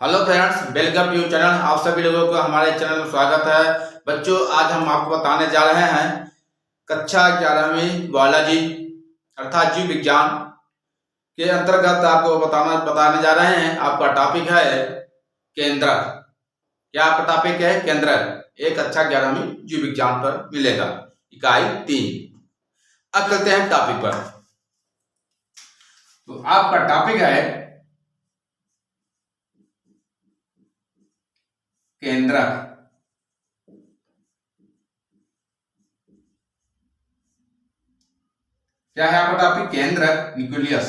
Hello friends, welcome to channel. आप सभी लोगों को हमारे चैनल में स्वागत है। बच्चों, आज हम आपको बताने जा रहे हैं कक्षा 11वीं बायोलॉजी अर्थात जीव विज्ञान के अंतर्गत आपको बताने जा रहे हैं। आपका टॉपिक है केंद्रक। क्या आपका टॉपिक है? केंद्रक। एक कक्षा 11वीं जीव विज्ञान पर मिलेगा, इकाई 3। अब चलते हैं टॉपिक पर। तो आपका टॉपिक है केंद्रक। क्या है आपका टॉपिक? केंद्रक, न्यूक्लियस।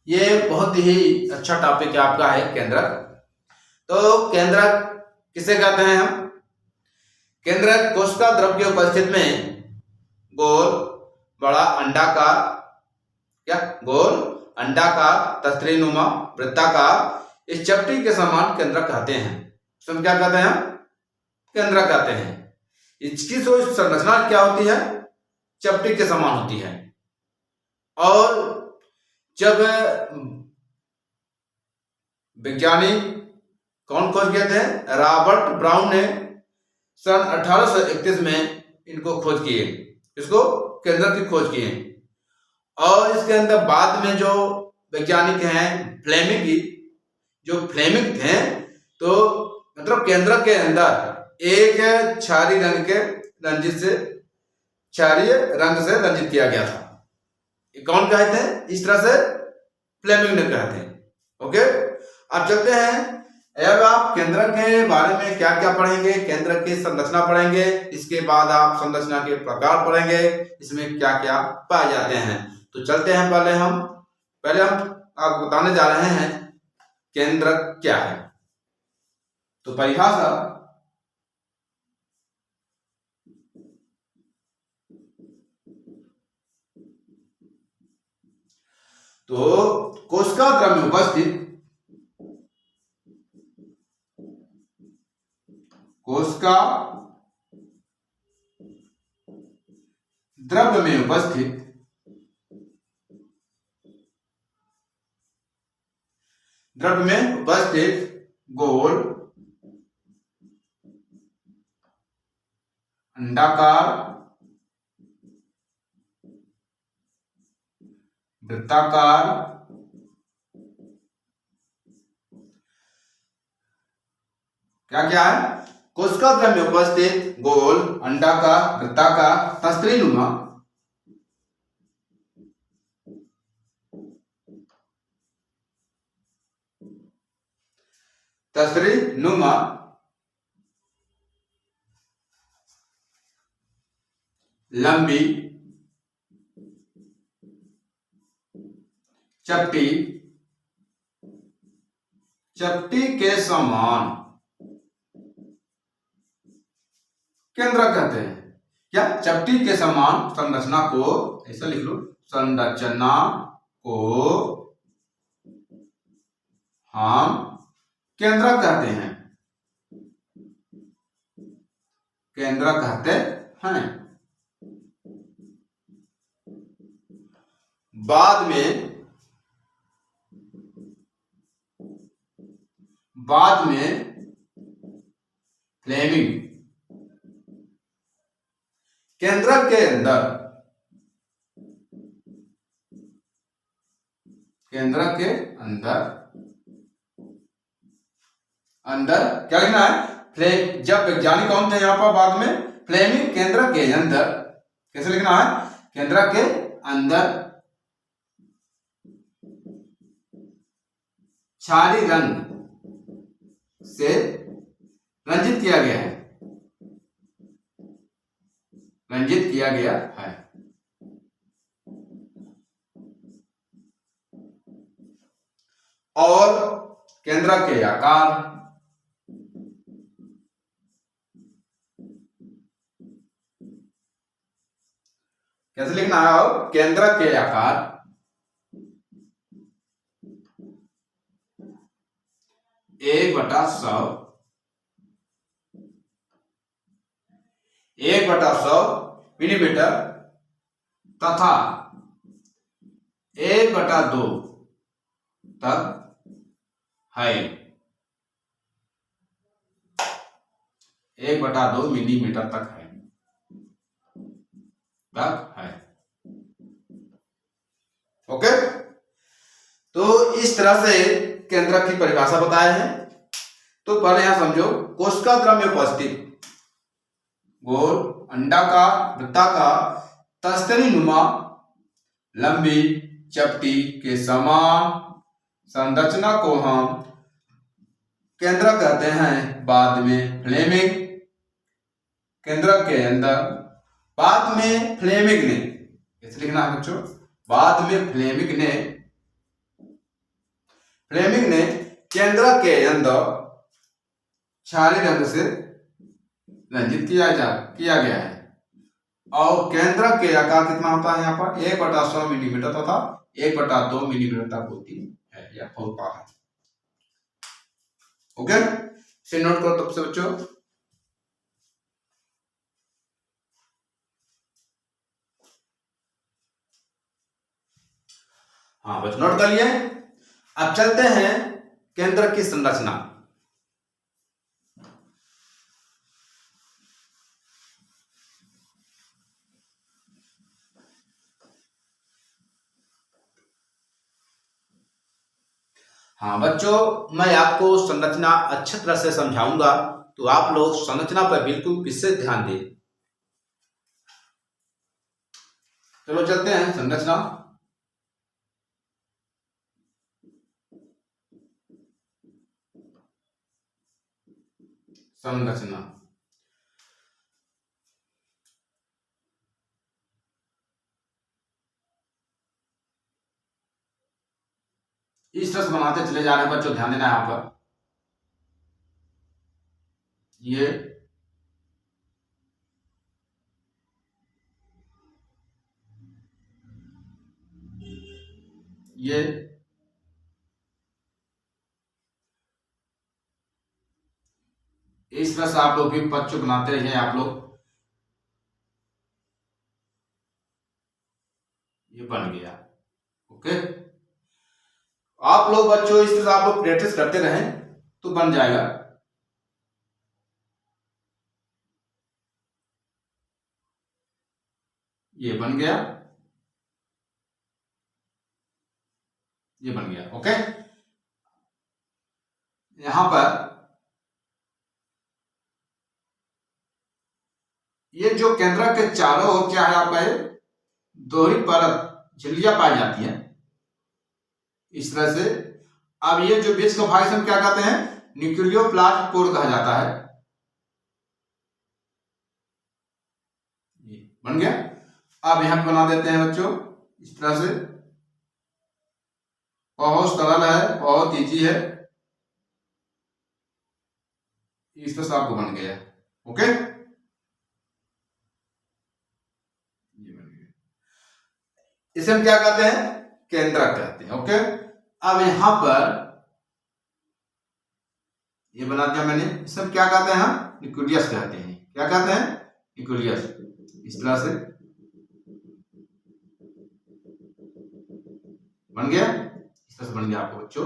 ये बहुत ही अच्छा टॉपिक आपका है केंद्रक। तो केंद्रक किसे कहते हैं हम? केंद्रक कोशिका द्रव की उपस्थिति में गोल, बड़ा अंडाकार, क्या गोल अंडाकार, तस्तरीनुमा, वृत्ताकार, इस चपटी के समान केंद्रक कहते हैं। इसमें क्या कहते हैं? केंद्रक कहते हैं। इसकी संरचना क्या होती है? चपटी के समान होती है। और जब वैज्ञानिक कौन खोज गए थे? रॉबर्ट ब्राउन ने सन 1831 में इनको खोज किए, इसको केंद्रक की खोज किए। और इसके अंदर बाद में जो वैज्ञानिक हैं फ्लेमिंग थे, तो मतलब केंद्रक के अंदर एक क्षारीय रंग से रंजित किया गया था। कौन कहे थे? इस तरह से फ्लेमिंग ने कहे थे। ओके, अब चलते हैं। अब आप केंद्रक के बारे में क्या क्या पढ़ेंगे? केंद्रक की संरचना पढ़ेंगे, इसके बाद आप संरचना के प्रकार पढ़ेंगे, इसमें क्या क्या पाए जाते हैं। तो चलते हैं। पहले हम आपको बताने जा रहे हैं केंद्रक क्या है। तो परिभाषा, तो कोशिका द्रव में उपस्थित कोशिका द्रव्य में उपस्थित गोल, अंडाकार, वृत्ताकार, क्या क्या है? कोशिका द्रव्य में उपस्थित गोल, अंडाकार, वृत्ताकार, तस्तरीनुमा, लंबी, चपटी के समान केंद्रक कहते हैं। क्या? चपटी के समान संरचना को, ऐसा लिख लो, संरचना को हम केंद्रक कहते हैं। केंद्रक कहते हैं। बाद में फ्लेमिंग केंद्रक के अंदर क्या लिखना है? जब वैज्ञानिक कौन थे यहाँ पर? बाद में फ्लेमिंग केंद्रक के अंदर, कैसे लिखना है? केंद्रक के अंदर क्षारीय रंग से रंजित किया गया है। और केंद्रक के आकार, कैसे लिखना है? केंद्रक के आकार 1/100 मिलीमीटर तथा 1/2 तक है, 1/2 मिलीमीटर तक है, ओके। तो इस तरह से केंद्रक की परिभाषा बताए हैं। तो पहले यहां समझो, कोशिका द्रव्य उपस्थित गोल, अंडाकार, वृत्ताकार, तस्तरी नुमा, लंबी, चपटी के समान संरचना को हम केंद्रक कहते हैं। बाद में फ्लेमिंग केंद्रक के अंदर, बाद में फ्लेमिंग ने, इसे लिखना है बच्चों, बाद में फ्लेमिंग ने केंद्रक के अंदर क्षारीय रंग से रंजित किया गया है। और केंद्रक के आकार कितना होता है यहाँ पर 1/100 मिलीमीटर तथा 1/2 मिलीमीटर तक होती है या होता है, ओके। इसे नोट करो तब से बच्चों। हाँ बच्चों नोट कर लिए। अब चलते हैं केंद्रक की संरचना। हाँ बच्चों, मैं आपको संरचना अच्छी तरह से समझाऊंगा, तो आप लोग संरचना पर बिल्कुल विशेष ध्यान दें। चलो चलते हैं संरचना। इस तरह से बनाते चले जा रहे हैं बच्चों, ध्यान देना है यहाँ पर। ये इस तरह से आप लोग भी बच्चों बनाते रहिए। आप लोग ये बन गया, ओके। आप लोग बच्चों इस तरह से आप लोग प्रैक्टिस करते रहें तो बन जाएगा। ये बन गया, ये बन गया, ओके। यहां पर ये जो केंद्रक के चारों ओर क्या है आपका, दोहरी परत झिल्लियां पाई जाती है इस तरह से। अब ये जो बीच का भाग हम क्या कहते हैं, न्यूक्लियोप्लाज्म पोर कहा जाता है। ये बन गया। अब यहां पर बना देते हैं बच्चों इस तरह से, बहुत सरल है, बहुत इजी है, इस तरह से आपको बन गया, ओके। इसे हम क्या कहते हैं, केंद्रक कहते हैं, ओके। अब यहां पर ये बना दिया मैंने, इसे हम क्या कहते हैं, हम न्यूक्लियस कहते हैं। क्या कहते हैं, न्यूक्लियस। इस तरह से बन गया, इस तरह से बन गया आपको बच्चों,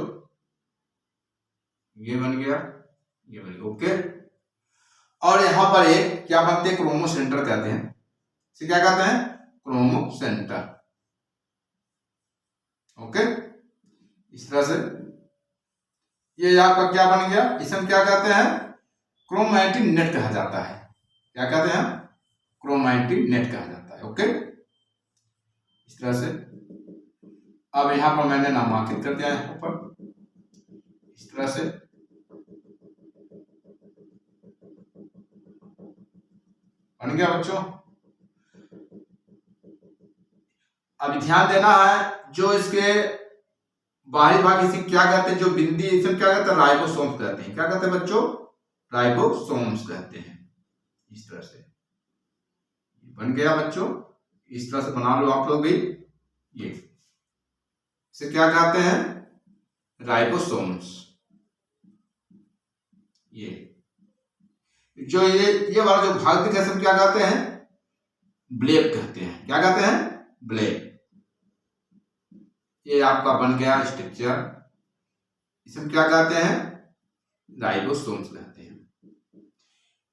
ये बन गया, ये बन गया, ओके। और यहां पर एक क्या बनते हैं, क्रोमो सेंटर कहते हैं। इसे क्या कहते हैं, क्रोमो सेंटर, ओके। इस तरह से ये आपका क्या बन गया, इसे हम क्या कहते हैं, क्रोमैटिन नेट कहा जाता है। क्या कहते हैं, क्रोमैटिन नेट कहा जाता है, ओके। इस तरह से अब यहां पर मैंने नामांकित कर दिया है ऊपर, इस तरह से बन गया बच्चों। अब ध्यान देना है, जो इसके बाहरी भाग इसे क्या कहते हैं, जो बिंदी इसे क्या कहते हैं, राइबोसोम्स कहते हैं। क्या कहते हैं बच्चों, राइबोसोम्स कहते हैं। इस तरह से बन गया बच्चों, इस तरह से बना लो आप लोग भी। ये इसे क्या कहते हैं, राइबोसोम्स। ये जो ये वाला जो भाग दिखा है क्या कहते हैं, ब्लेब कहते हैं। क्या कहते हैं, ब्लेब। ये आपका बन गया स्ट्रक्चर, इसे हम क्या कहते हैं, राइबोसोम्स कहते हैं।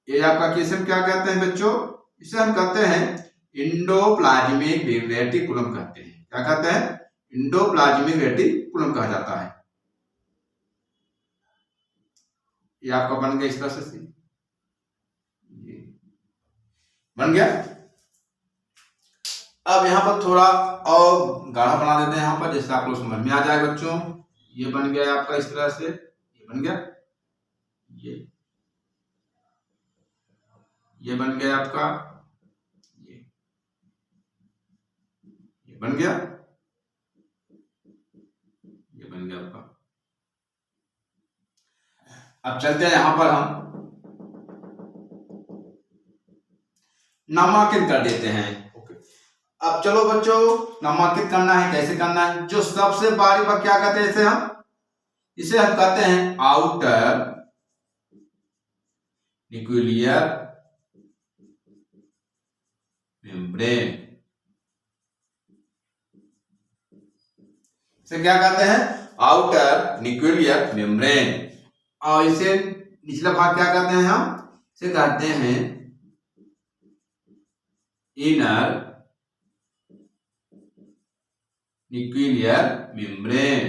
ये आपका किस्म क्या कहते हैं बच्चों, इसे हम कहते हैं इंडोप्लाज्मिक रेटिकुलम कहते हैं। क्या कहते हैं, इंडोप्लाज्मिक रेटिकुलम कहा जाता है। ये आपका बन गया इस तरह से, बन गया। अब यहाँ पर थोड़ा और गाढ़ा बना देते हैं यहाँ पर, जैसे आप लोग समझ में आ जाए बच्चों। ये बन गया आपका इस तरह से, ये बन गया, ये बन गया आपका, ये बन गया, ये बन गया आपका। अब चलते हैं यहां पर हम नामांकित कर देते हैं। अब चलो बच्चों, नामांकित करना है, कैसे करना है, जो सबसे बाहरी पर क्या कहते हैं, इसे हम कहते हैं आउटर न्यूक्लियर मेम्ब्रेन। इसे क्या कहते हैं, आउटर न्यूक्लियर मेम्ब्रेन। और इसे निचला भाग क्या कहते हैं, हम इसे कहते हैं इनर न्यूक्लियर मेम्ब्रेन।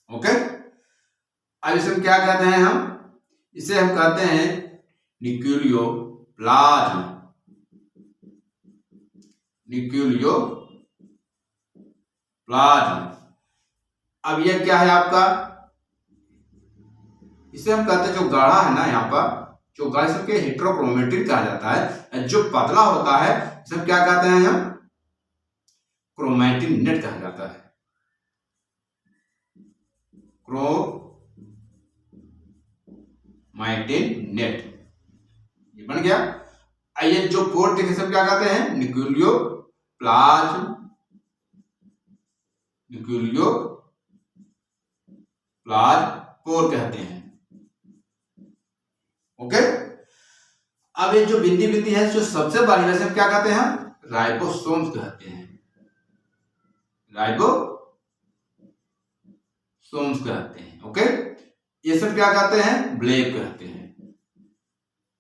ओके, अब इसे क्या कहते हैं, हम इसे हम कहते हैं न्यूक्लियोप्लाज्म। न्यूक्लियोप्लाज्म। अब ये क्या है आपका, इसे हम कहते हैं जो गाढ़ा है ना, यहाँ पर जो गाढ़ा सबके हेट्रोक्रोमेटिन कहा जाता है। जो पतला होता है इसे क्या कहते हैं, हम क्रोमैटिन नेट कहा जाता है। क्रोमैटिन नेट, ये बन गया। ये जो पोर थे सब क्या कहते हैं, न्यूक्लियोप्लाज्म। पोर कहते हैं। ओके, अब ये जो बिंदी बिंदी है, जो सबसे बाहरी में से क्या कहते हैं, राइबोसोम्स कहते हैं। राइबोसोम्स कहते हैं। ओके, ये सब क्या कहते हैं, ब्लेब कहते हैं।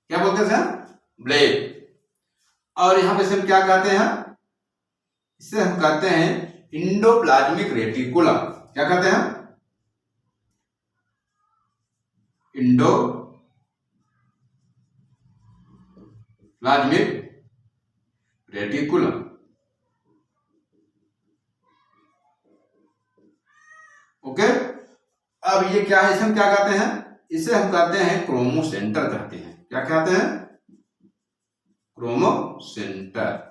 क्या बोलते हैं, ब्लेब। और यहां पे सब क्या कहते हैं, इसे हम कहते हैं इंडोप्लाज्मिक रेटिकुलम। क्या कहते हैं, इंडोप्लाज्मिक रेटिकुलम। ओके, अब ये क्या है, इसे हम क्या कहते हैं, इसे हम कहते हैं क्रोमोसेंटर कहते हैं। क्या कहते हैं, क्रोमोसेंटर।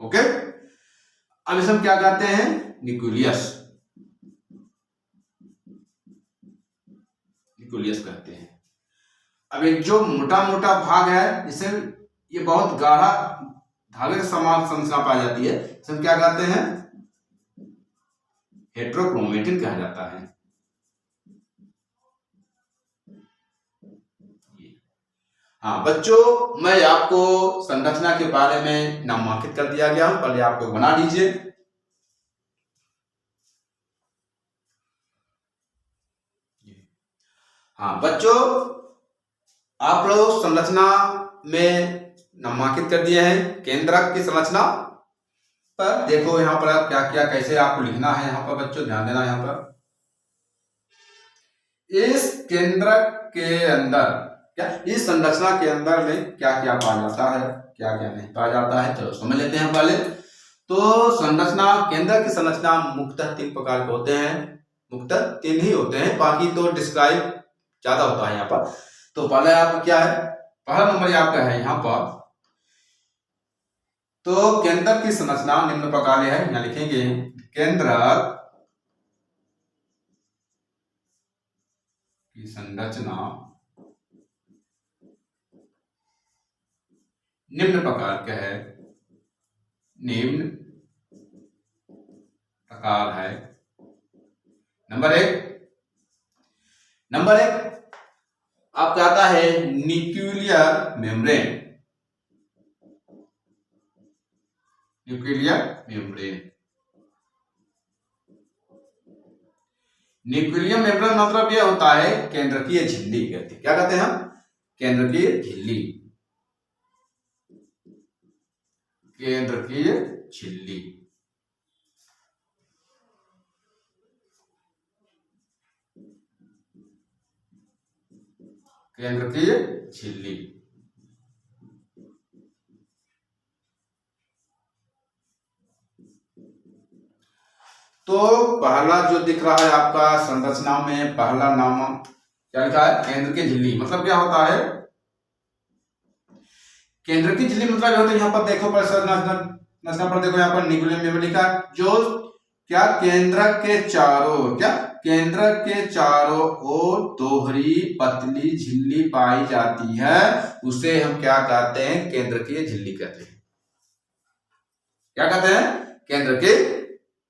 ओके, अब इसे हम क्या कहते हैं, न्यूक्लियस। न्यूक्लियस कहते हैं। अब एक जो मोटा मोटा भाग है, इसे ये बहुत गाढ़ा धागे के समान संरचना पाई जाती है, इसे हम क्या कहते हैं, हेट्रोक्रोमेटिन कहा जाता है। हाँ बच्चों, मैं आपको संरचना के बारे में नामांकित कर दिया गया हूं, पहले आपको बना दीजिए। हाँ बच्चों, आप लोग संरचना में नामांकित कर दिए हैं। केंद्रक की संरचना पर देखो, यहाँ पर आप क्या क्या कैसे आपको लिखना है, यहाँ पर बच्चों ध्यान देना। यहाँ पर इस केंद्रक के अंदर क्या, इस संरचना के अंदर में क्या क्या पाया जाता है, क्या क्या नहीं पाया जाता है, चलो समझ लेते हैं पहले। तो संरचना, केंद्र की संरचना मुख्यतः 3 प्रकार के होते हैं। मुख्यतः 3 ही होते हैं, बाकी तो डिस्क्राइब ज्यादा होता है यहाँ पर। तो पहले आपका क्या है, पहला नंबर आपका है यहाँ पर, तो केंद्र की संरचना निम्न प्रकार है। यहाँ लिखेंगे केंद्रक की संरचना निम्न प्रकार का है। निम्न प्रकार है। नंबर एक आपका आता है nuclear membrane. Nuclear membrane. Nuclear membrane मतलब यह होता है केंद्रकीय झिल्ली कहते हैं। क्या कहते हैं हम? केंद्रकीय झिल्ली। केंद्रकीय झिल्ली। केंद्रकीय झिल्ली। तो पहला जो दिख रहा है आपका संरचना में, पहला नाम क्या लिखा है? केंद्र की झिल्ली। मतलब क्या होता है केंद्र की झिल्ली? मतलब होता है यहाँ पर देखो संरचना पर देखो, यहाँ पर न्यूक्लियर मेम्ब्रेन लिखा है, जो क्या केंद्र के चारों, क्या केंद्र के चारों ओर दोहरी पतली झिल्ली पाई जाती है, उसे हम क्या कहते हैं? केंद्र की झिल्ली कहते हैं। क्या कहते हैं? केंद्र की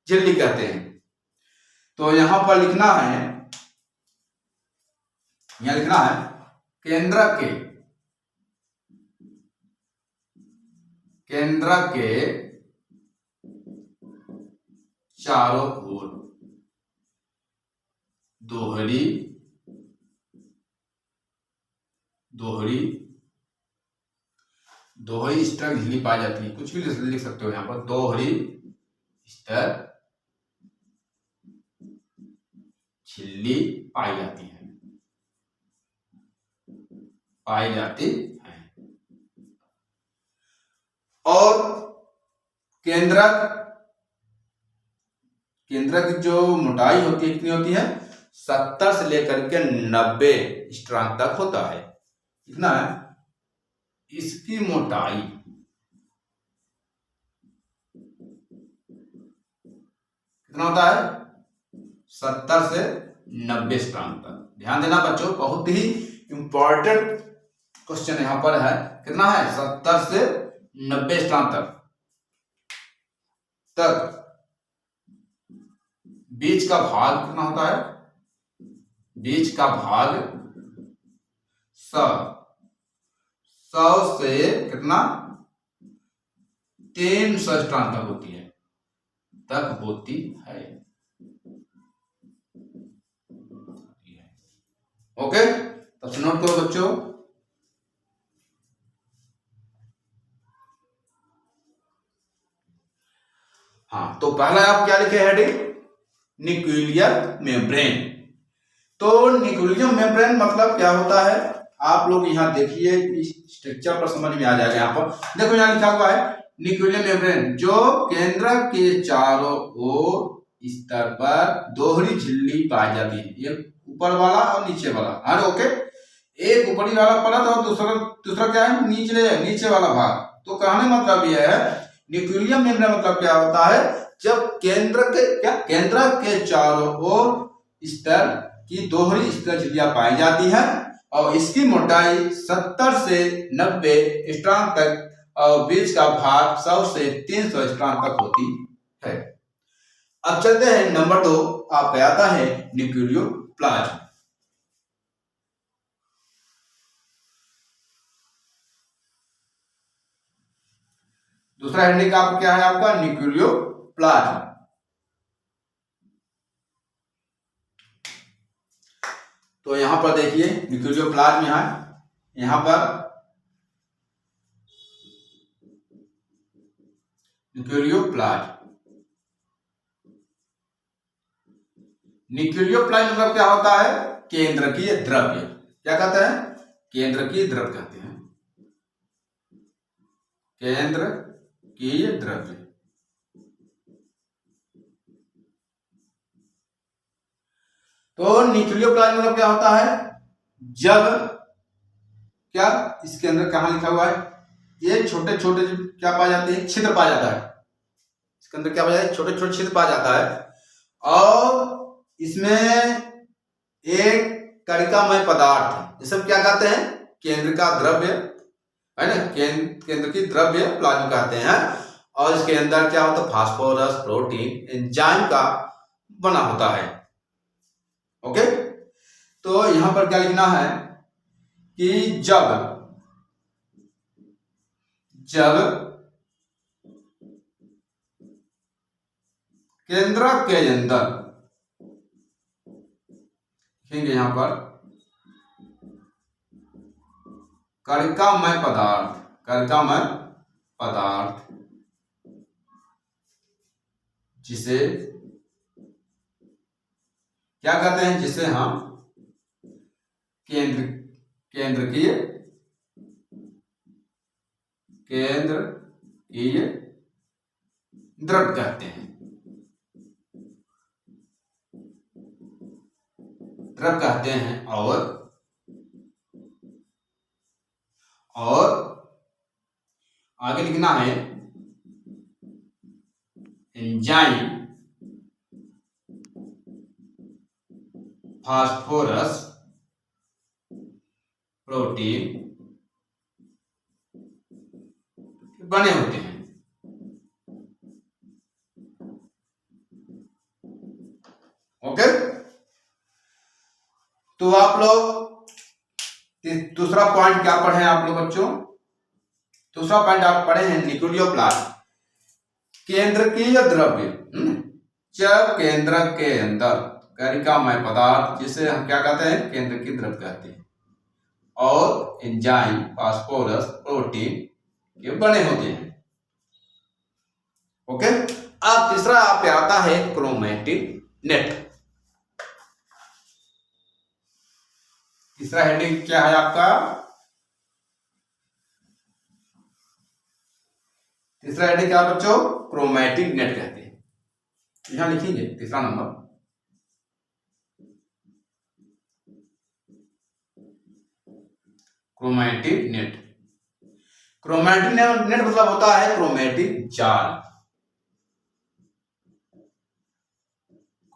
झिल्ली कहते हैं। तो यहां पर लिखना है, यहां लिखना है केंद्र के चारों ओर दोहरी स्तर झिल्ली पाई जाती है। कुछ भी लिख सकते हो यहां पर, दोहरी स्तर झिल्ली पाई जाती है। और केंद्रक की जो मोटाई होती है कितनी होती है? 70 से लेकर के 90 स्ट्रैंड तक होता है। कितना है इसकी मोटाई? कितना होता है? 70 से 90 स्ट्रैंड तक। ध्यान देना बच्चों, बहुत ही इंपॉर्टेंट क्वेश्चन यहां पर है। कितना है? 70 से 90 स्ट्रैंड तक। बीच का भाग कितना होता है? बीच का भाग 100 से कितना? 300 स्ट्रैंड तक होती है। ओके, तब से नोट करो बच्चों। हाँ, तो पहला आप क्या लिखे हेडिंग? Nuclear membrane. तो न्यूक्लियर मेम्ब्रेन मतलब क्या होता है? आप लोग यहाँ देखिए, स्ट्रक्चर पर समझ में आ जाएगा। यहाँ पर देखो, यहाँ लिखा हुआ है न्यूक्लियर मेम्ब्रेन, जो केंद्र के चारों ओर स्तर पर दोहरी झिल्ली पाई जाती है। एक ऊपर वाला और नीचे वाला। हाँ ओके, एक ऊपरी वाला परत और दूसरा क्या है? नीचे वाला भाग। तो कहने मतलब यह है न्यूक्लियर मेम्ब्रेन मतलब क्या होता है? जब केंद्र के चारों ओर स्तर की दोहरी स्तर झिल्लियां पाई जाती है और इसकी मोटाई 70 से 90 स्ट्रैंड तक और बीच का भाग 100 से 300 स्ट्रैंड तक होती है। अब चलते हैं नंबर 2, आपका आता है न्यूक्लियोप्लाज्म। दूसरा हेडिंग आपका क्या है? आपका न्यूक्लियोप्लाज्म। तो यहां पर देखिए न्यूक्लियोप्लाज्म, यहां पर न्यूक्लियोप्लाज्म मतलब क्या होता है? केंद्रकीय द्रव्य। क्या कहते हैं? केंद्रकीय द्रव्य कहते हैं। केंद्रकीय द्रव्य। तो न्यूक्लियोप्लाज्म मतलब क्या होता है? जब क्या इसके अंदर कहां लिखा हुआ है? ये छोटे छोटे क्या पाए जाते हैं? छिद्र पाया जाता है। इसके अंदर क्या पाया जाता है? छोटे छोटे छिद्र पाया जाता है और इसमें एक कणिकामय पदार्थ है, जिसे क्या कहते हैं? केंद्र का द्रव्य है ना, केंद्र की द्रव्य प्लाज्मा कहते हैं। और इसके अंदर क्या होता है? फास्फोरस, प्रोटीन, एंजाइम का बना होता है। ओके, तो यहां पर क्या लिखना है कि जब केंद्रक के अंदर लिखेंगे यहां पर कणिकामय पदार्थ, कणिकामय पदार्थ जिसे क्या कहते हैं, जिसे हम केंद्रकीय द्रव कहते हैं, द्रव कहते हैं। और आगे लिखना है एंजाइम, फास्फोरस, प्रोटीन बने होते हैं। ओके, तो आप लोग दूसरा पॉइंट क्या पढ़े हैं आप लोग बच्चों? दूसरा पॉइंट आप पढ़े हैं न्यूक्लियोप्लास्ट, केंद्रकीय द्रव्य, जब केंद्रक के अंदर कणिकामय पदार्थ जिसे हम क्या कहते हैं, केंद्रकीय द्रव्य कहते हैं, और एंजाइम, फास्फोरस, प्रोटीन ये बने होते हैं। ओके, अब तीसरा आप पे आता है क्रोमैटिन नेट। तीसरा हेडिंग क्या है आपका? तीसरा हेडिंग क्या बच्चों? क्रोमैटिन नेट कहते हैं। यहां लिखेंगे तीसरा number, chromatin net. Chromatin net मतलब होता है क्रोमैटिन जाल,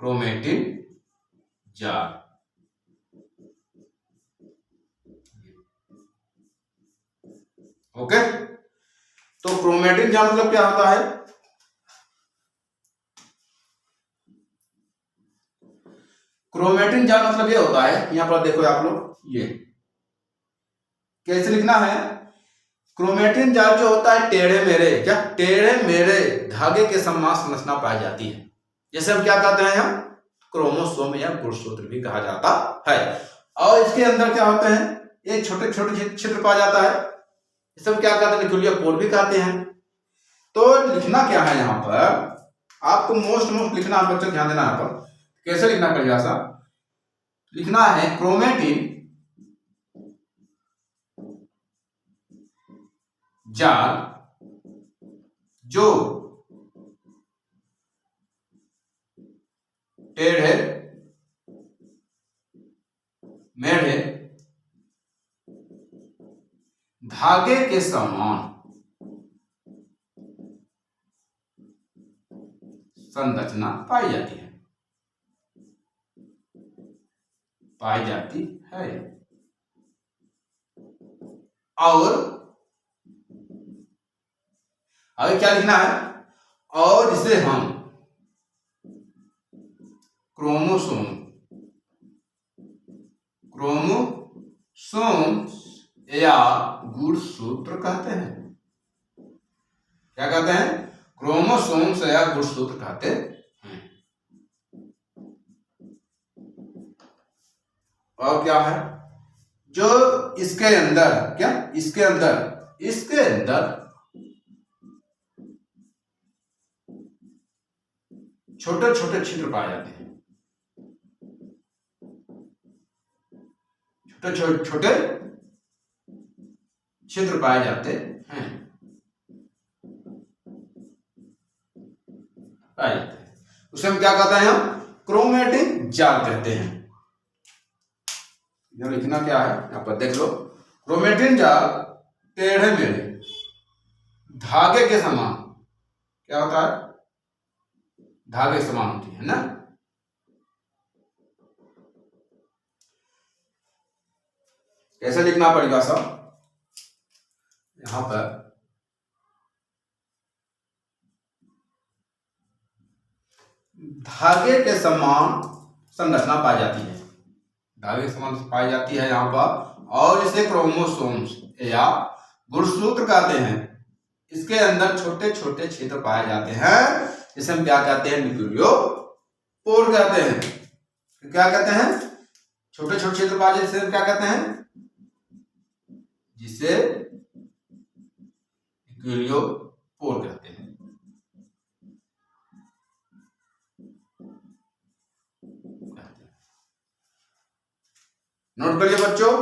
क्रोमैटिन जाल। ओके, तो क्रोमैटिन जाल मतलब क्या होता है? क्रोमैटिन जाल मतलब ये होता है, यहां पर देखो आप लोग, ये कैसे लिखना है? क्रोमैटिन जाल जो होता है टेढ़े मेढ़े, क्या टेढ़े मेढ़े धागे के समान संरचना पाई जाती है। जैसे हम क्या कहते हैं, हम क्रोमोसोम या गुणसूत्र भी कहा जाता है। और इसके अंदर क्या होते हैं, एक छोटे छोटे छिद्र पाया जाता है, इसे हम क्या कहते हैं, न्यूक्लियोपोर भी कहते हैं। तो लिखना क्या है यहाँ पर, आपको मोस्ट लिखना है बच्चों, ध्यान देना यहाँ पर। कैसे लिखना पड़ेगा साहब? लिखना है क्रोमैटिन जाल जो टेढ़े मेढ़े धागे के समान संरचना पाई जाती है, और आगे क्या लिखना है? और इसे हम क्रोमोसोम या गुणसूत्र कहते हैं। क्या कहते हैं? क्रोमोसोम्स या गुणसूत्र कहते हैं। और क्या है जो इसके अंदर, क्या इसके अंदर छोटे छोटे छिद्र पाए जाते हैं, छोटे छिद्र पाए जाते हैं, उसे हम क्या कहते हैं? हम क्रोमैटिन जाल कहते हैं। यह लिखना क्या है, यहां पर देख लो, क्रोमैटिन जाल टेढ़े मेढ़े धागे के समान, क्या होता है? धागे समान होती है ना। कैसे लिखना पड़ेगा सब? यहां पर धागे के समान संरचना पाई जाती है, धागे के समान पाई जाती है यहां पर, और इसे क्रोमोसोम्स या गुणसूत्र कहते हैं। इसके अंदर छोटे छोटे छिद्र पाए जाते हैं जिसे हम क्या कहते हैं, न्यूक्लियोपोर कहते हैं। क्या कहते हैं, छोटे छोटे क्षेत्र वाले जिसे क्या कहते हैं, जिसे न्यूक्लियोपोर कहते हैं। नोट करिए बच्चों,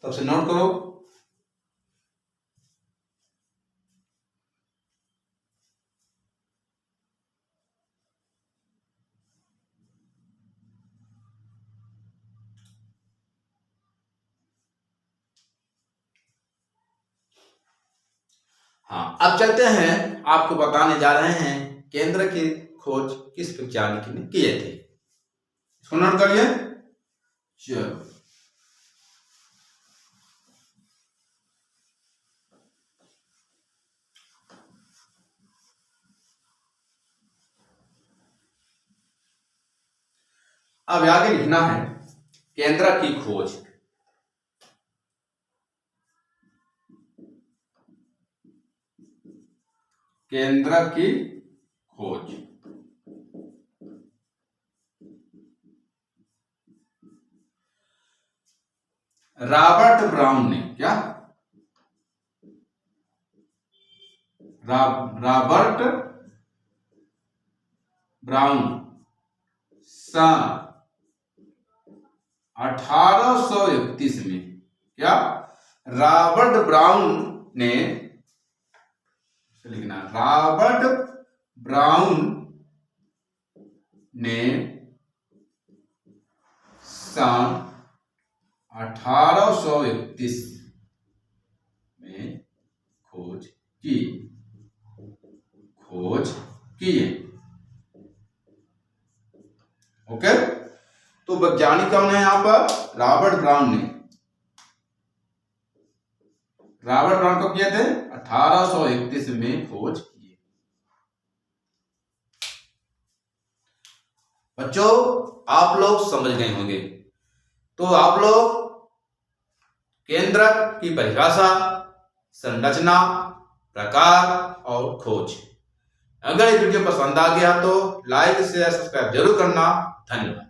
तब से नोट करो। हाँ, अब चलते हैं, आपको बताने जा रहे हैं केंद्र की खोज किस वैज्ञानिक ने किए थे। इसको नोट करिए। चलो, अब आगे लिखना है केंद्र की खोज। केंद्र की खोज रॉबर्ट ब्राउन ने, क्या, रॉबर्ट ब्राउन सन 1831 में, क्या, रॉबर्ट ब्राउन ने, लिखना, रॉबर्ट ब्राउन ने सन 1831 में खोज किए। ओके, तो वैज्ञानिक कौन है यहां पर, रॉबर्ट ब्राउन ने। रॉबर्ट ब्राउन कब किए थे, 1831 में खोज किए। बच्चों, आप लोग समझ गए होंगे। तो आप लोग केंद्रक की परिभाषा, संरचना, प्रकार और खोज। अगर ये वीडियो पसंद आ गया तो लाइक शेयर सब्सक्राइब जरूर करना। धन्यवाद।